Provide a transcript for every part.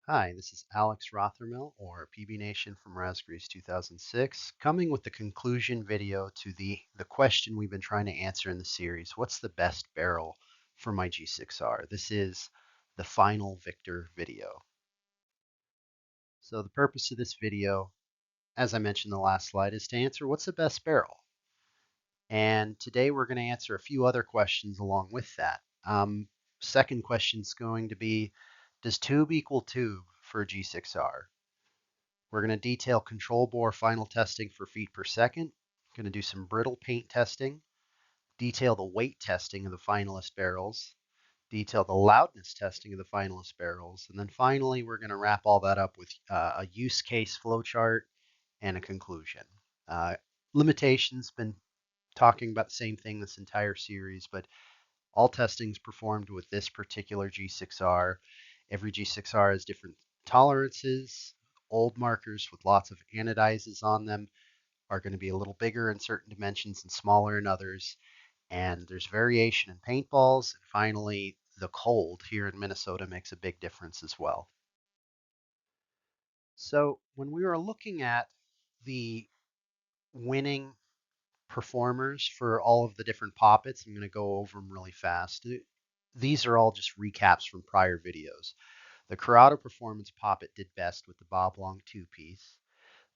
Hi, this is Alex Rothermill, or PB Nation from Raspberries 2006, coming with the conclusion video to the question we've been trying to answer in the series. What's the best barrel for my G6R? This is the final Victor video. So the purpose of this video, as I mentioned in the last slide, is to answer what's the best barrel. And today we're going to answer a few other questions along with that. Second question is going to be, does tube equal tube for G6R? We're going to detail control bore final testing for feet per second. Going to do some brittle paint testing, detail the weight testing of the finalist barrels, detail the loudness testing of the finalist barrels, and then finally we're going to wrap all that up with a use case flowchart and a conclusion. Limitations, been talking about the same thing this entire series, but all testing is performed with this particular G6R. Every G6R has different tolerances. Old markers with lots of anodizes on them are going to be a little bigger in certain dimensions and smaller in others. And there's variation in paintballs. And finally, the cold here in Minnesota makes a big difference as well. So when we were looking at the winning performers for all of the different Poppets, I'm going to go over them really fast. These are all just recaps from prior videos. The Corrado Performance Poppet did best with the Bob Long two-piece.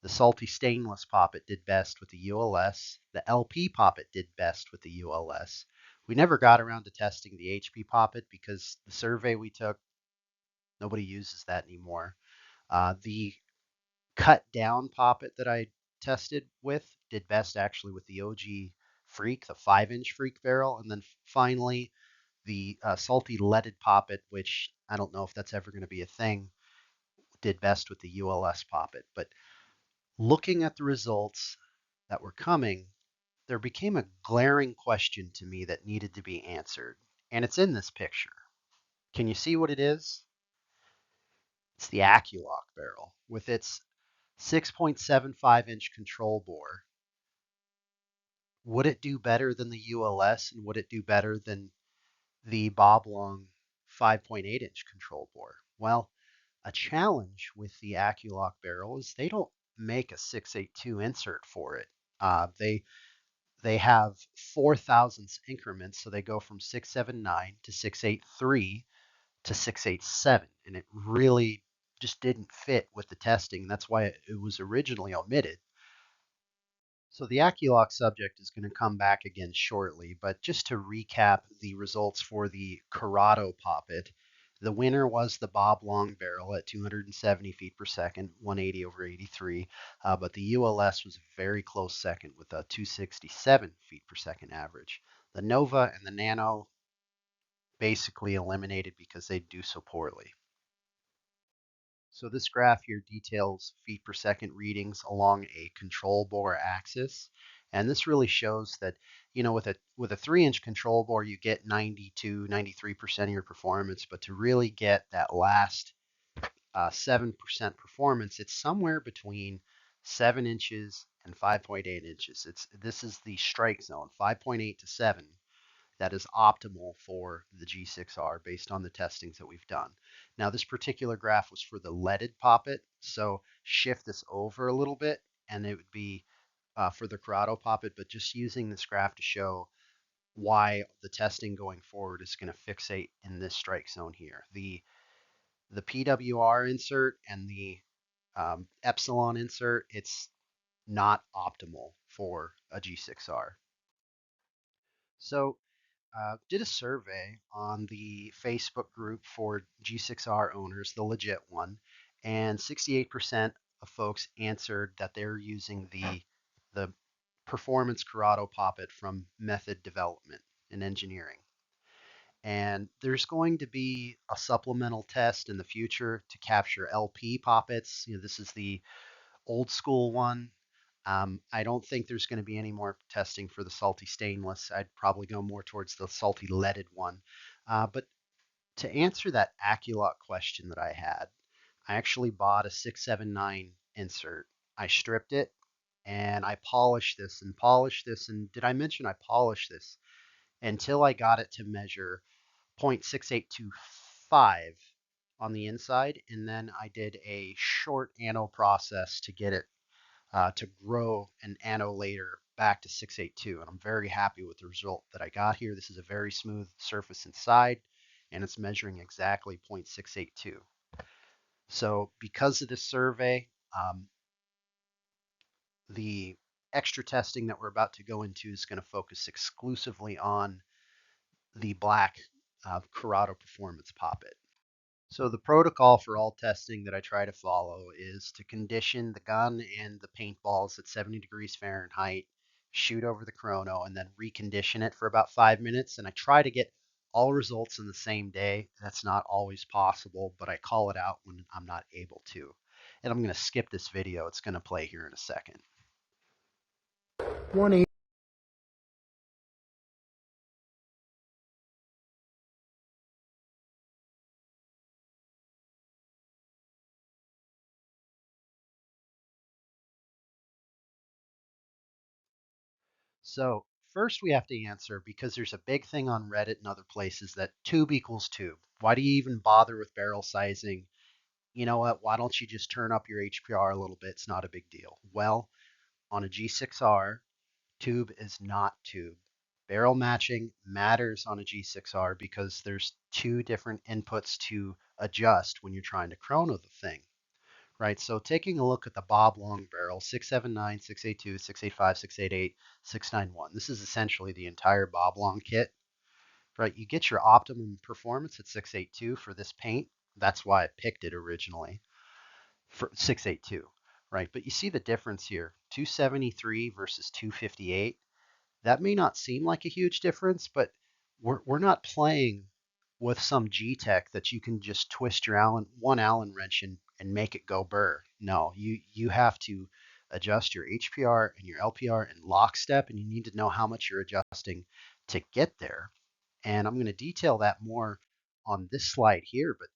The Salty Stainless Poppet did best with the ULS. The LP Poppet did best with the ULS. We never got around to testing the HP Poppet because the survey we took, nobody uses that anymore. The cut down Poppet that I tested with did best actually with the OG Freak, the 5-inch Freak barrel. And then finally, the salty leaded Poppet, which I don't know if that's ever going to be a thing, did best with the ULS Poppet. But looking at the results that were coming, there became a glaring question to me that needed to be answered. And it's in this picture. Can you see what it is? It's the AccuLock barrel with its 6.75-inch control bore. Would it do better than the ULS, and would it do better than the Bob Long 5.8-inch control bore? Well, a challenge with the AccuLock barrel is they don't make a 682 insert for it. They have 4 thousandths increments, so they go from 679 to 683 to 687, and it really just didn't fit with the testing. That's why it was originally omitted. So the AccuLock subject is going to come back again shortly, but just to recap the results for the Corrado Poppet, the winner was the Bob Long barrel at 270 feet per second, 180 over 83, but the ULS was a very close second with a 267 feet per second average. The Nova and the Nano basically eliminated because they do so poorly. So this graph here details feet per second readings along a control bore axis. And this really shows that, with a 3-inch control bore, you get 92, 93% of your performance. But to really get that last 7% performance, it's somewhere between 7 inches and 5.8 inches. This is the strike zone, 5.8 to 7. That is optimal for the G6R based on the testings that we've done. Now, this particular graph was for the leaded Poppet, so shift this over a little bit, and it would be for the Corrado Poppet, but just using this graph to show why the testing going forward is going to fixate in this strike zone here. The PWR insert and the Epsilon insert, it's not optimal for a G6R. So did a survey on the Facebook group for G6R owners, the legit one, and 68% of folks answered that they're using the performance Corrado Poppet from method development and engineering. And there's going to be a supplemental test in the future to capture LP Poppets. This is the old school one. I don't think there's going to be any more testing for the salty stainless. I'd probably go more towards the salty leaded one. But to answer that AccuLock question that I had, I actually bought a 679 insert. I stripped it and I polished this and polished this. And did I mention I polished this until I got it to measure 0.6825 on the inside, and then I did a short anno process to get it to grow an anno later back to 682, and I'm very happy with the result that I got here. This is a very smooth surface inside, and it's measuring exactly 0.682. So because of this survey, the extra testing that we're about to go into is going to focus exclusively on the black Corrado Performance Poppet. So the protocol for all testing that I try to follow is to condition the gun and the paintballs at 70 degrees Fahrenheit, shoot over the chrono, and then recondition it for about 5 minutes. And I try to get all results in the same day. That's not always possible, but I call it out when I'm not able to. And I'm going to skip this video. It's going to play here in a second. 180. So first we have to answer, because there's a big thing on Reddit and other places, that tube equals tube. Why do you even bother with barrel sizing? You know what? Why don't you just turn up your HPR a little bit? It's not a big deal. Well, on a G6R, tube is not tube. Barrel matching matters on a G6R because there's two different inputs to adjust when you're trying to chrono the thing, right? So taking a look at the Bob Long barrel, 679, 682, 685, 688, 691. This is essentially the entire Bob Long kit, right? You get your optimum performance at 682 for this paint. That's why I picked it originally for 682, right? But you see the difference here, 273 versus 258. That may not seem like a huge difference, but we're not playing with some G-Tech that you can just twist your one Allen wrench and make it go burr. No, you have to adjust your HPR and your LPR in lockstep, and you need to know how much you're adjusting to get there. And I'm going to detail that more on this slide here, but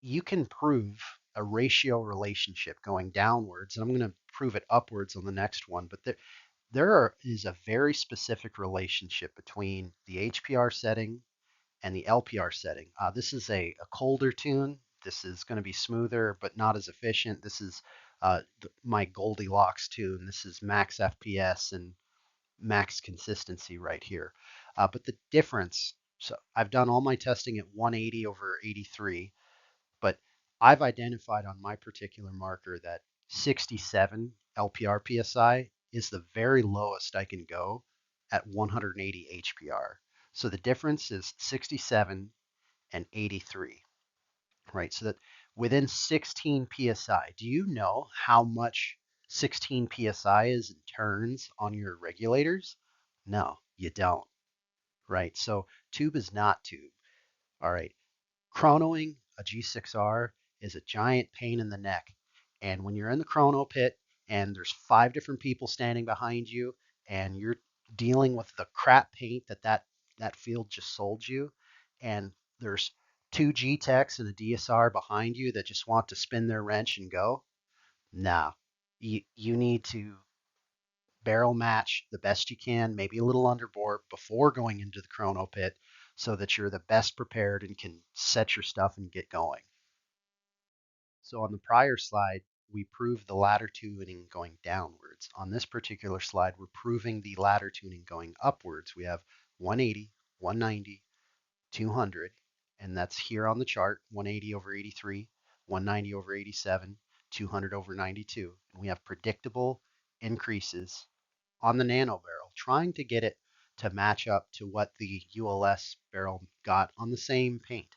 you can prove a ratio relationship going downwards, and I'm going to prove it upwards on the next one, but is a very specific relationship between the HPR setting and the LPR setting. This is a colder tune. This is going to be smoother, but not as efficient. This is my Goldilocks tune. This is max FPS and max consistency right here. But the difference, so I've done all my testing at 180 over 83, but I've identified on my particular marker that 67 LPR PSI is the very lowest I can go at 180 HPR. So the difference is 67 and 83, right? So that within 16 PSI, do you know how much 16 PSI is in turns on your regulators? No, you don't, right? So tube is not tube. All right. Chronoing a G6R is a giant pain in the neck. And when you're in the chrono pit and there's 5 different people standing behind you and you're dealing with the crap paint that field just sold you, and there's 2 G-Techs and a DSR behind you that just want to spin their wrench and go, nah, you need to barrel match the best you can, maybe a little underbore before going into the chrono pit so that you're the best prepared and can set your stuff and get going. So on the prior slide, we proved the ladder tuning going downwards. On this particular slide, we're proving the ladder tuning going upwards. We have 180, 190, 200, and that's here on the chart, 180 over 83, 190 over 87, 200 over 92. And we have predictable increases on the nano barrel, trying to get it to match up to what the ULS barrel got on the same paint.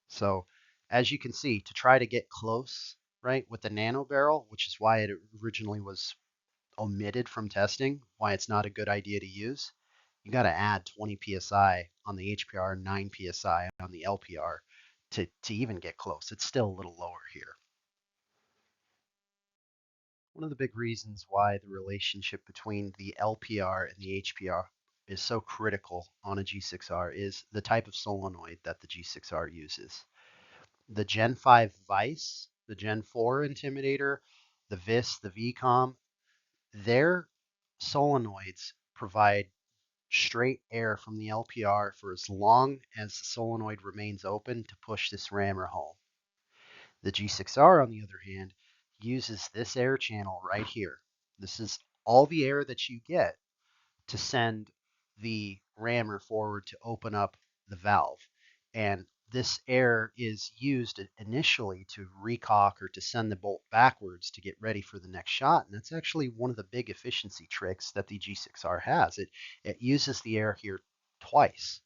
So as you can see, to try to get close, right, with the nano barrel, which is why it originally was omitted from testing, why it's not a good idea to use, you got to add 20 psi on the HPR, 9 psi on the LPR to even get close. It's still a little lower here. One of the big reasons why the relationship between the LPR and the HPR is so critical on a G6R is the type of solenoid that the G6R uses. The Gen 5 Vice, the Gen 4 Intimidator, the VIS, the VCOM, their solenoids provide straight air from the LPR for as long as the solenoid remains open to push this rammer home. The G6R, on the other hand, uses this air channel right here. This is all the air that you get to send the rammer forward to open up the valve. And this air is used initially to recock or to send the bolt backwards to get ready for the next shot. And that's actually one of the big efficiency tricks that the G6R has. It uses the air here twice.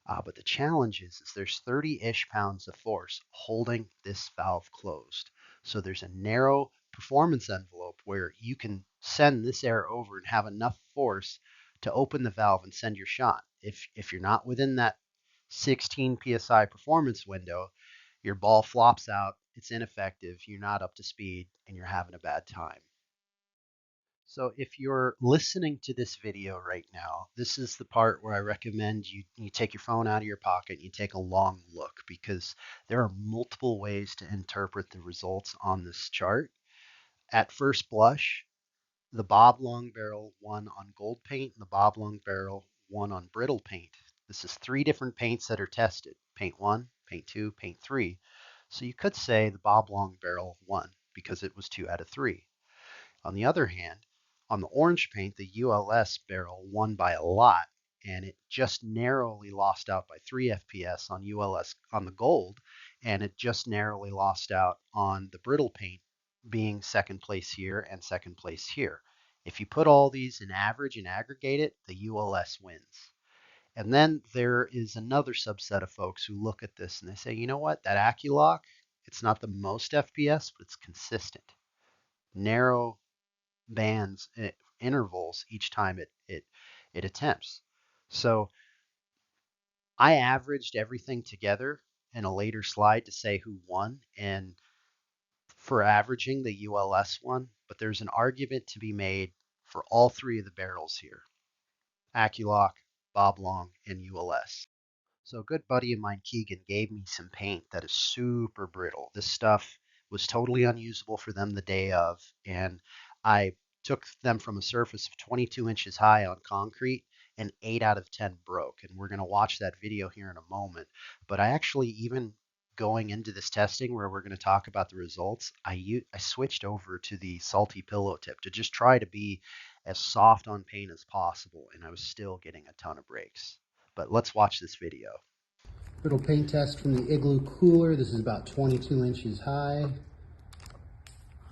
But the challenge is there's 30-ish pounds of force holding this valve closed. So there's a narrow performance envelope where you can send this air over and have enough force to open the valve and send your shot. If you're not within that 16 psi performance window, your ball flops out, it's ineffective, you're not up to speed, and you're having a bad time. So if you're listening to this video right now, this is the part where I recommend you take your phone out of your pocket and you take a long look, because there are multiple ways to interpret the results on this chart. At first blush, the Bob Long barrel won on gold paint and the Bob Long barrel won on brittle paint. This is 3 different paints that are tested: paint 1, paint 2, paint 3. So you could say the Bob Long barrel won because it was 2 out of 3. On the other hand, on the orange paint, the ULS barrel won by a lot, and it just narrowly lost out by 3 FPS on ULS on the gold, and it just narrowly lost out on the brittle paint, being second place here and second place here. If you put all these in average and aggregate it, the ULS wins. And then there is another subset of folks who look at this and they say, you know what, that AccuLock, it's not the most FPS, but it's consistent. Narrow bands, intervals each time it attempts. So I averaged everything together in a later slide to say who won, and for averaging, the ULS won, but there's an argument to be made for all 3 of the barrels here: AccuLock, Bob Long, and ULS. So a good buddy of mine, Keegan, gave me some paint that is super brittle. This stuff was totally unusable for them the day of, and I took them from a surface of 22 inches high on concrete, and 8 out of 10 broke. And we're going to watch that video here in a moment. But I actually, even going into this testing where we're going to talk about the results, I switched over to the salty pillow tip to just try to be as soft on paint as possible, and I was still getting a ton of breaks. But let's watch this video. Brittle paint test from the Igloo cooler. This is about 22 inches high.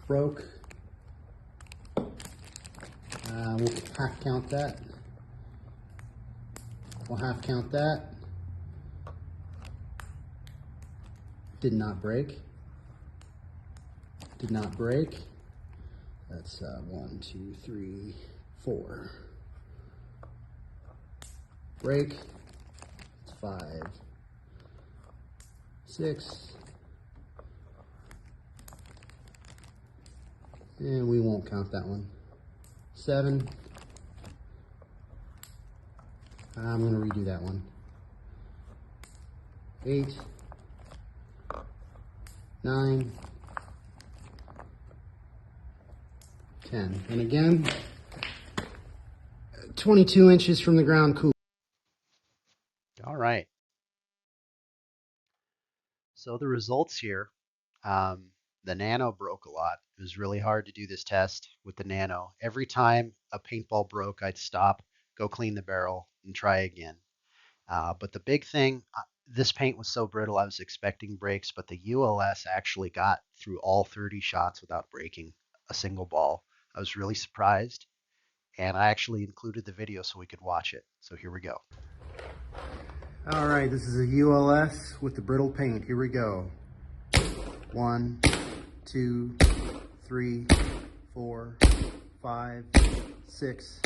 Broke. We'll half count that. We'll half count that. Did not break. Did not break. That's 1, 2, 3, 4. Break. It's 5, 6. And we won't count that one. 7. I'm going to redo that one. 8. 9. 10. And again, 22 inches from the ground cool. All right. So the results here, the Nano broke a lot. It was really hard to do this test with the Nano. Every time a paintball broke, I'd stop, go clean the barrel, and try again. But the big thing, this paint was so brittle, I was expecting breaks, but the ULS actually got through all 30 shots without breaking a single ball. I was really surprised, and I actually included the video so we could watch it. So here we go. All right, this is a ULS with the brittle paint. Here we go. 1, 2, 3, 4, 5, 6,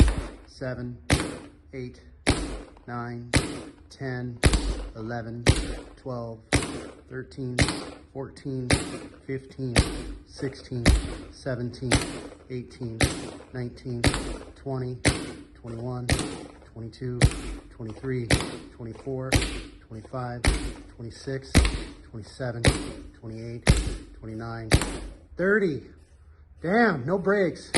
7, 8, 9, 10, 11, 12, 13, 14, 15, 16, 17, 18, 19, 20, 21, 22, 23, 24, 25, 26, 27, 28, 29, 30. Damn, no breaks.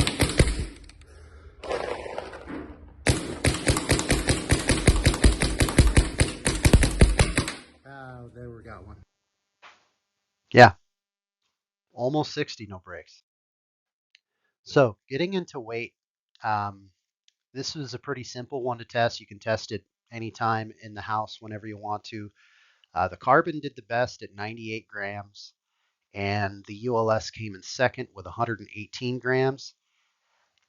Yeah, almost 60, no brakes. So getting into weight, um, this was a pretty simple one to test. You can test it anytime in the house whenever you want to. The carbon did the best at 98 grams, and the ULS came in second with 118 grams.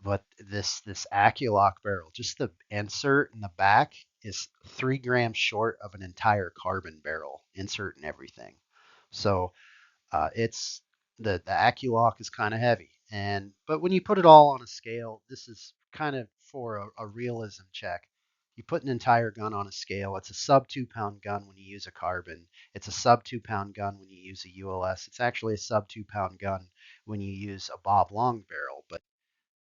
But this Aculock barrel, just the insert in the back is 3 grams short of an entire carbon barrel insert and everything. So it's the Aculock is kind of heavy, and but when you put it all on a scale, this is kind of for a realism check. You put an entire gun on a scale. It's a sub 2 pound gun when you use a carbon. It's a sub 2 pound gun when you use a ULS. It's actually a sub 2 pound gun when you use a Bob Long barrel. But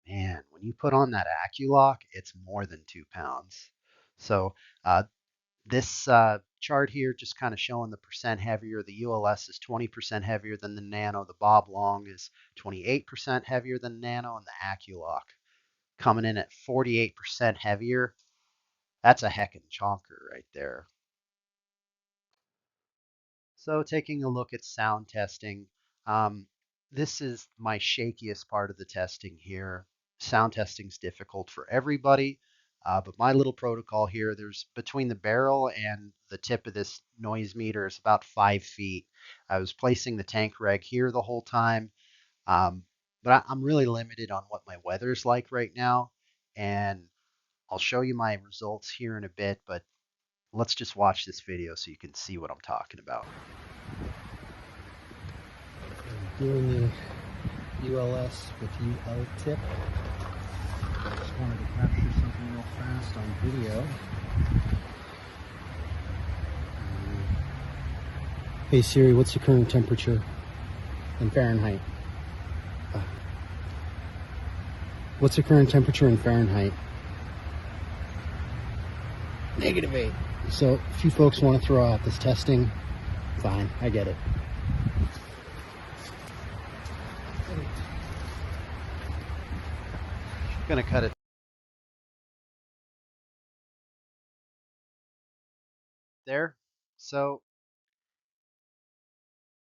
man, when you put on that Aculock, it's more than 2 pounds. So uh, this chart here just kind of showing the percent heavier. The ULS is 20% heavier than the Nano. The Bob Long is 28% heavier than Nano, and the Aculock coming in at 48% heavier. That's a heckin' chonker right there. So taking a look at sound testing, um, this is my shakiest part of the testing here. Sound testing is difficult for everybody, but my little protocol here, there's between the barrel and the tip of this noise meter is about 5 feet. I was placing the tank reg here the whole time, um, but I'm really limited on what my weather's like right now, and I'll show you my results here in a bit, but let's just watch this video so you can see what I'm talking about. Doing the ULS with UL tip. I just wanted to capture something real fast on video. Hey Siri, what's the current temperature in Fahrenheit? What's the current temperature in Fahrenheit? -8. So a few folks want to throw out this testing. Fine, I get it. Gonna cut it there. So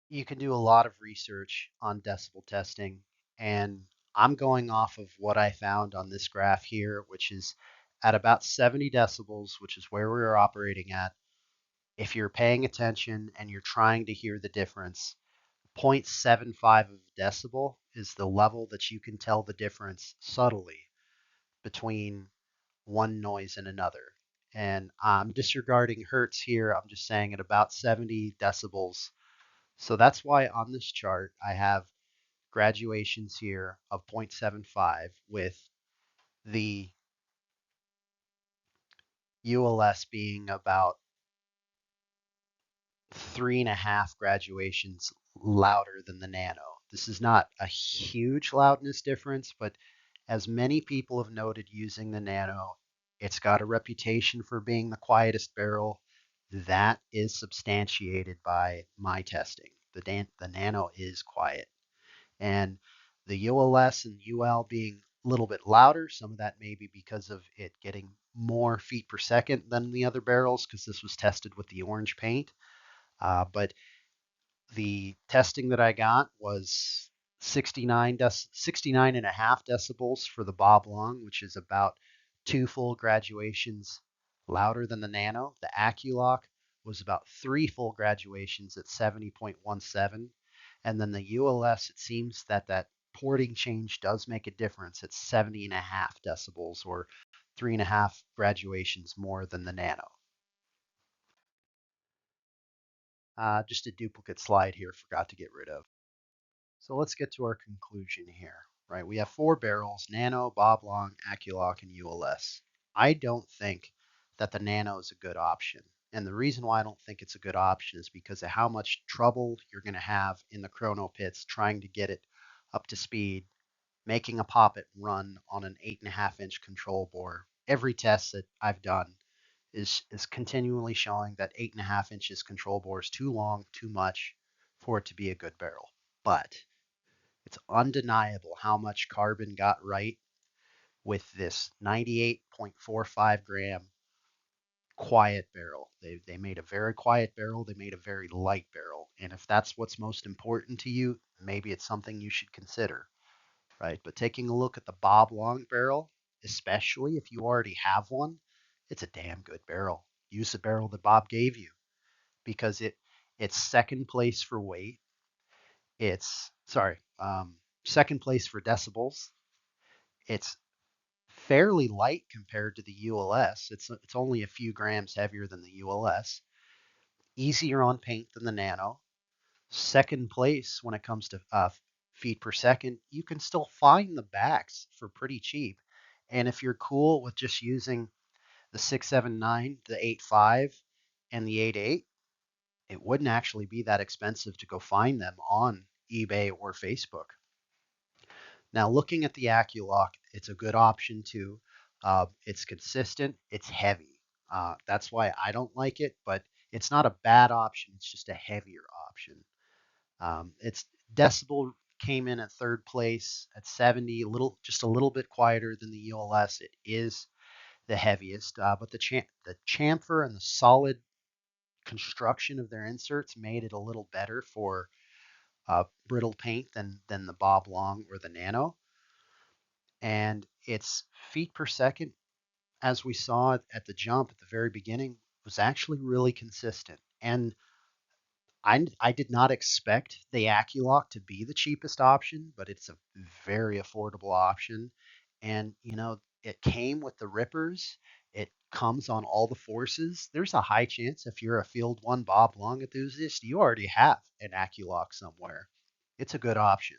you can do a lot of research on decibel testing, and I'm going off of what I found on this graph here, which is at about 70 decibels, which is where we are operating at. If you're paying attention and you're trying to hear the difference, 0.75 of decibel is the level that you can tell the difference subtly between one noise and another. And I'm disregarding hertz here. I'm just saying at about 70 decibels. So that's why on this chart I have graduations here of 0.75 with the ULS being about 3.5 graduations louder than the Nano. This is not a huge loudness difference, but as many people have noted using the Nano, it's got a reputation for being the quietest barrel. That is substantiated by my testing. The Nano is quiet. And the ULS and UL being a little bit louder, some of that may be because of it getting more feet per second than the other barrels because this was tested with the orange paint. But the testing that I got was 69 and a half decibels for the Bob Long, which is about 2 full graduations louder than the Nano. The Aculock was about 3 full graduations at 70.17. And then the ULS, it seems that that porting change does make a difference at 70 and a half decibels or 3.5 graduations more than the Nano. Just a duplicate slide here, forgot to get rid of. So let's get to our conclusion here, right? We have 4 barrels, Nano, Bob Long, Aculock, and ULS. I don't think that the Nano is a good option. And the reason why I don't think it's a good option is because of how much trouble you're going to have in the chrono pits trying to get it up to speed, making a Poppet run on an 8.5-inch control bore. Every test that I've done is continually showing that 8.5 inches control bore is too long, too much for it to be a good barrel. But it's undeniable how much carbon got right with this 98.45 gram quiet barrel. They made a very quiet barrel. They made a very light barrel. And if that's what's most important to you, maybe it's something you should consider, right? But taking a look at the Bob Long barrel, especially if you already have one, it's a damn good barrel. Use the barrel that Bob gave you because it's second place for weight. It's sorry, second place for decibels. It's fairly light compared to the ULS. It's only a few grams heavier than the ULS. Easier on paint than the Nano. Second place when it comes to feet per second. You can still find the backs for pretty cheap. And if you're cool with just using the 679, the 85, and the 88, it wouldn't actually be that expensive to go find them on eBay or Facebook. Now, looking at the AccuLock, it's a good option too. It's consistent, it's heavy. That's why I don't like it, but it's not a bad option. It's just a heavier option. It's decibel came in at third place at 70, just a little bit quieter than the ULS. It is the heaviest, but the chamfer and the solid construction of their inserts made it a little better for brittle paint than the Bob Long or the Nano. And its feet per second, as we saw at the jump at the very beginning, was actually really consistent. And I did not expect the AccuLock to be the cheapest option, but it's a very affordable option. And, it came with the rippers. It comes on all the forces. There's a high chance if you're a Field 1 Bob Long enthusiast, you already have an AccuLock somewhere. It's a good option.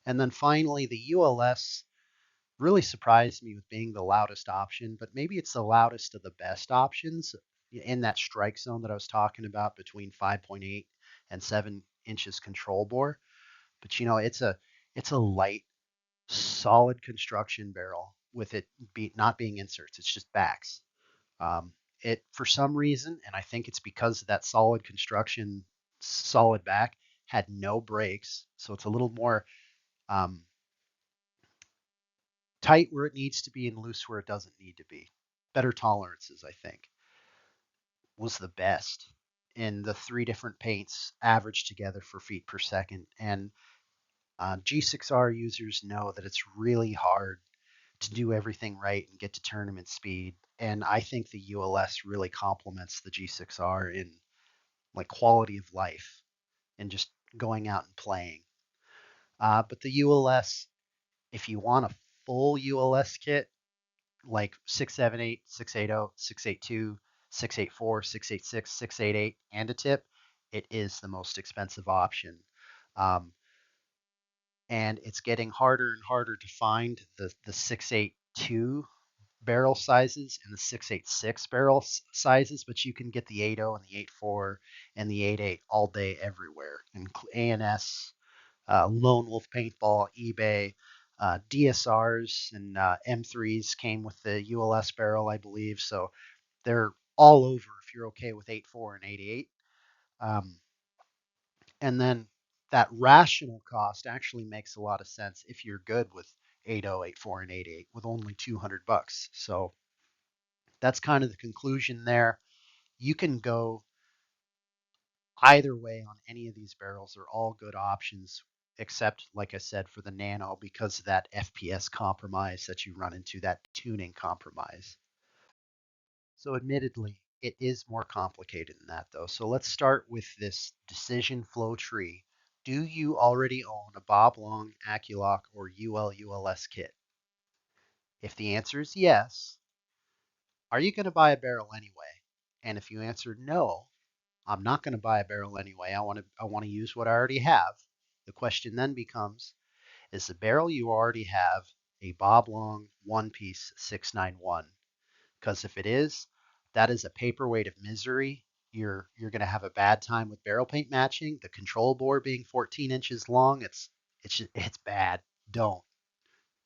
And then finally, the ULS really surprised me with being the loudest option, but maybe it's the loudest of the best options in that strike zone that I was talking about between 5.8 and 7 inches control bore. But it's a light, solid construction barrel with it not being inserts. It's just backs. Um, it for some reason, and I think it's because of that solid construction, solid back had no brakes, so it's a little more um, tight where it needs to be and loose where it doesn't need to be. Better tolerances, I think, was the best in the three different paints averaged together for feet per second. And G6r users know that it's really hard to do everything right and get to tournament speed. And I think the ULS really complements the G6r in like quality of life and just going out and playing. But the ULS, if you want a full ULS kit, like 678, 680, 682, 684, 686, 688, and a tip, it is the most expensive option. Um, and it's getting harder and harder to find the 682 barrel sizes and the 686 barrel sizes, but you can get the 80 and the 84 and the 88 all day everywhere. And ANS, Lone Wolf Paintball, eBay, DSRs and M3s came with the ULS barrel, I believe. So they're all over if you're okay with 84 and 88. Um, and then that rational cost actually makes a lot of sense if you're good with 80, 84, and 88 with only $200. So that's kind of the conclusion there. You can go either way on any of these barrels. Are all good options, except, like I said, for the Nano because of that FPS compromise that you run into, that tuning compromise. So, admittedly, it is more complicated than that, though. So, let's start with this decision flow tree. Do you already own a Bob Long, AccuLock, or ULS kit? If the answer is yes, are you going to buy a barrel anyway? And if you answer no, I'm not going to buy a barrel anyway. I want to use what I already have. The question then becomes, is the barrel you already have a Bob Long one piece 691? Because if it is, that is a paperweight of misery. You're going to have a bad time with barrel paint matching. The control bore being 14 inches long, it's bad. Don't.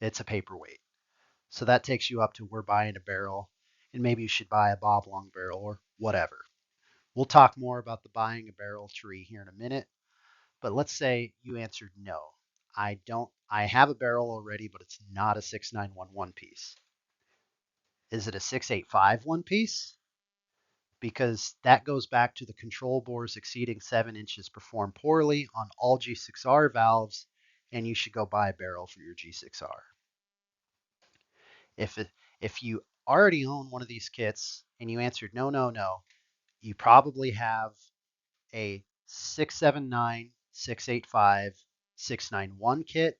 It's a paperweight. So that takes you up to we're buying a barrel, and maybe you should buy a Bob Long barrel or whatever. We'll talk more about the buying a barrel tree here in a minute, but let's say you answered no. I don't. I have a barrel already, but it's not a 691 one piece. Is it a 685 one piece? because that goes back to the control bores exceeding 7 inches perform poorly on all G6R valves, and you should go buy a barrel for your G6R. If it, if you already own one of these kits and you answered no, no, no, you probably have a 679, 685, 691 kit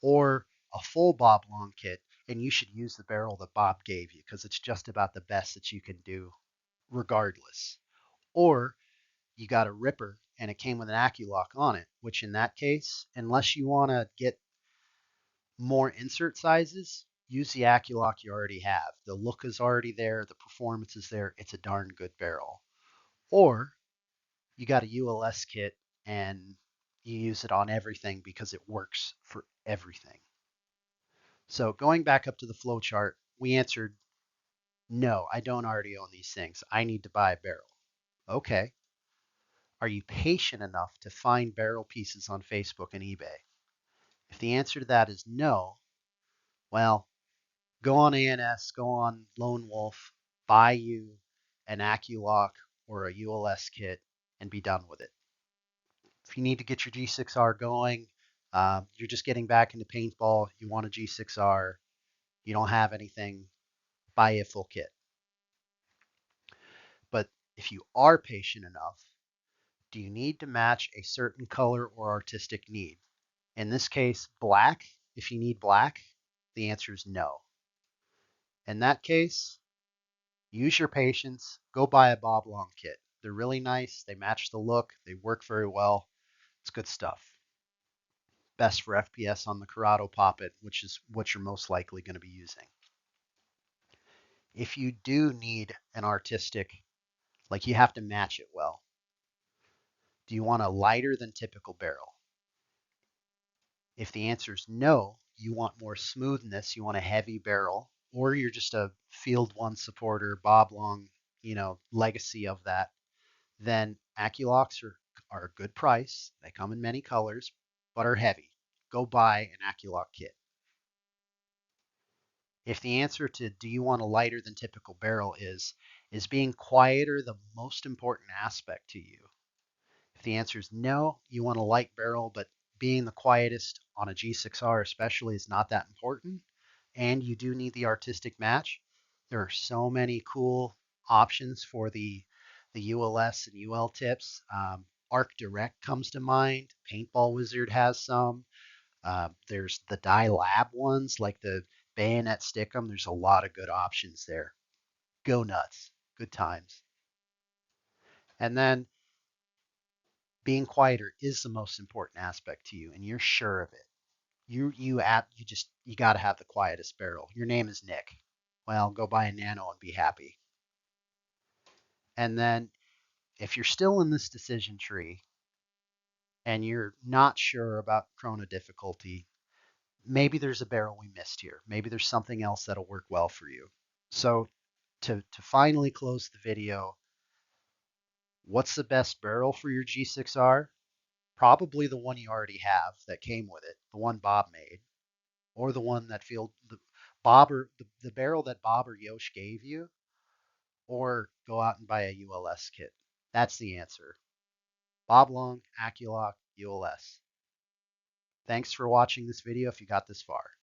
or a full Bob Long kit, and you should use the barrel that Bob gave you because it's just about the best that you can do regardless. Or you got a Ripper and it came with an AccuLock on it, which in that case, unless you want to get more insert sizes, use the AccuLock you already have. The look is already there, the performance is there. It's a darn good barrel. Or you got a ULS kit and you use it on everything because it works for everything. So going back up to the flow chart, we answered, no, I don't already own these things. I need to buy a barrel. Okay. Are you patient enough to find barrel pieces on Facebook and eBay? If the answer to that is no, well, go on ANS, go on Lone Wolf, buy you an AccuLock or a ULS kit and be done with it. If you need to get your G6R going, you're just getting back into paintball, you want a G6R, you don't have anything, buy a full kit. But if you are patient enough, do you need to match a certain color or artistic need? In this case, black. If you need black, the answer is no. In that case, use your patience. Go buy a Bob Long kit. They're really nice. They match the look. They work very well. It's good stuff. Best for FPS on the Corrado Poppet, which is what you're most likely going to be using. If you do need an artistic, like you have to match it well, do you want a lighter than typical barrel? If the answer is no, you want more smoothness, you want a heavy barrel, or you're just a Field One supporter, Bob Long, legacy of that, then AccuLocks are a good price. They come in many colors, but are heavy. Go buy an AccuLock kit. If the answer to do you want a lighter than typical barrel is being quieter the most important aspect to you? If the answer is no, you want a light barrel, but being the quietest on a G6R especially is not that important, and you do need the artistic match, there are so many cool options for the ULS and UL tips. Arc Direct comes to mind. Paintball Wizard has some. There's the Dye Lab ones, like the Bayonet Stickum. There's a lot of good options there. Go nuts. Good times. And then being quieter is the most important aspect to you, and you're sure of it. You got to have the quietest barrel. Your name is Nick. Well, go buy a Nano and be happy. And then if you're still in this decision tree and you're not sure about chrono difficulty, maybe there's a barrel we missed here. Maybe there's something else that'll work well for you. So to finally close the video, what's the best barrel for your G6R? Probably the one you already have that came with it, the one Bob made, or the one that the barrel that Bob or Yosh gave you, or go out and buy a ULS kit. That's the answer. Bob Long, AccuLock, ULS. Thanks for watching this video if you got this far.